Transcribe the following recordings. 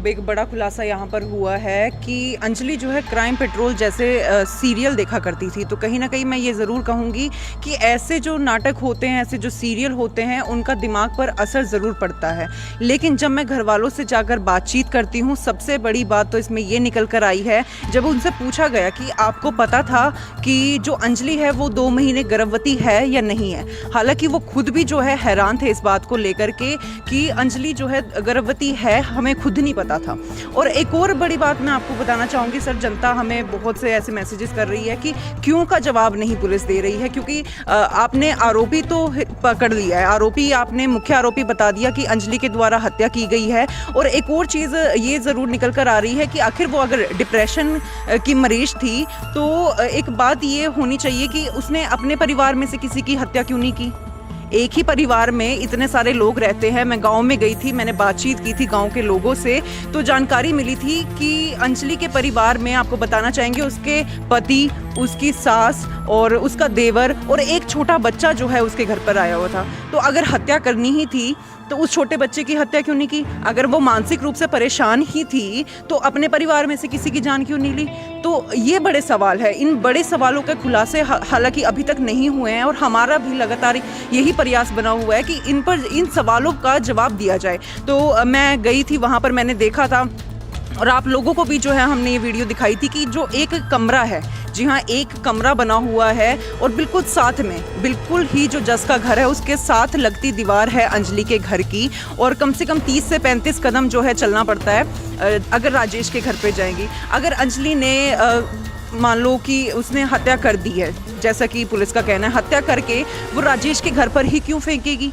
अब एक बड़ा खुलासा यहाँ पर हुआ है कि अंजलि जो है क्राइम पेट्रोल जैसे सीरियल देखा करती थी। तो कहीं ना कहीं मैं ये ज़रूर कहूँगी कि ऐसे जो नाटक होते हैं, ऐसे जो सीरियल होते हैं, उनका दिमाग पर असर ज़रूर पड़ता है। लेकिन जब मैं घर वालों से जाकर बातचीत करती हूँ, सबसे बड़ी बात तो इसमें ये निकल कर आई है, जब उनसे पूछा गया कि आपको पता था कि जो अंजलि है वो 2 महीने गर्भवती है या नहीं है। हालांकि वो खुद भी जो है हैरान थे इस बात को लेकर के कि अंजलि जो है गर्भवती है, हमें खुद नहीं पता था। और एक और बड़ी बात मैं आपको बताना चाहूँगी सर, जनता हमें बहुत से ऐसे मैसेजेस कर रही है कि क्यों का जवाब नहीं पुलिस दे रही है, क्योंकि आपने आरोपी तो पकड़ लिया है, आरोपी आपने मुख्य आरोपी बता दिया कि अंजलि के द्वारा हत्या की गई है। और एक और चीज़ ये ज़रूर निकल कर आ रही है कि आखिर वो अगर डिप्रेशन की मरीज थी तो एक बात ये होनी चाहिए कि उसने अपने परिवार में से किसी की हत्या क्यों नहीं की। एक ही परिवार में इतने सारे लोग रहते हैं। मैं गांव में गई थी, मैंने बातचीत की थी गांव के लोगों से, तो जानकारी मिली थी कि अंजलि के परिवार में, आपको बताना चाहेंगे, उसके पति, उसकी सास और उसका देवर और एक छोटा बच्चा जो है उसके घर पर आया हुआ था। तो अगर हत्या करनी ही थी तो उस छोटे बच्चे की हत्या क्यों नहीं की? अगर वो मानसिक रूप से परेशान ही थी तो अपने परिवार में से किसी की जान क्यों नहीं ली? तो ये बड़े सवाल है। इन बड़े सवालों के खुलासे हालांकि अभी तक नहीं हुए हैं और हमारा भी लगातार यही प्रयास बना हुआ है कि इन सवालों का जवाब दिया जाए। तो मैं गई थी वहाँ पर, मैंने देखा था और आप लोगों को भी जो है हमने ये वीडियो दिखाई थी कि जो एक कमरा है, जी हाँ, एक कमरा बना हुआ है और बिल्कुल साथ में, बिल्कुल ही जो जस का घर है उसके साथ लगती दीवार है अंजलि के घर की। और कम से कम 30 से 35 कदम जो है चलना पड़ता है अगर राजेश के घर पे जाएंगी। अगर अंजलि ने मान लो कि उसने हत्या कर दी है, जैसा कि पुलिस का कहना है, हत्या करके वो राजेश के घर पर ही क्यों फेंकेगी?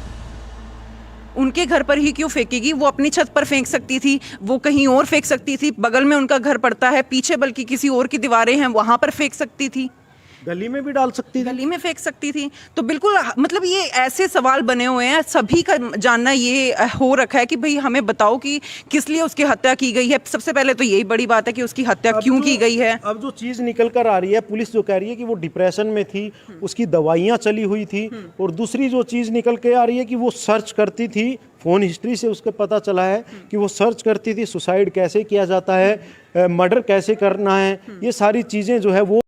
उनके घर पर ही क्यों फेंकेगी? वो अपनी छत पर फेंक सकती थी, वो कहीं और फेंक सकती थी, बगल में उनका घर पड़ता है, पीछे बल्कि किसी और की दीवारें हैं, वहां पर फेंक सकती थी, गली में भी डाल सकती थी, गली में फेंक सकती थी। तो बिल्कुल मतलब ये ऐसे सवाल बने हुए हैं, सभी का जानना ये हो रखा है कि भाई हमें बताओ कि किस लिए उसकी हत्या की गई है। सबसे पहले तो यही बड़ी बात है कि उसकी हत्या क्यों की गई है। अब जो चीज़ निकल कर आ रही है, पुलिस जो कह रही है कि वो डिप्रेशन में थी, उसकी दवाइयाँ चली हुई थी, और दूसरी जो चीज़ निकल के आ रही है कि वो सर्च करती थी, फ़ोन हिस्ट्री से उसके पता चला है कि वो सर्च करती थी सुसाइड कैसे किया जाता है, मर्डर कैसे करना है, ये सारी चीज़ें जो है वो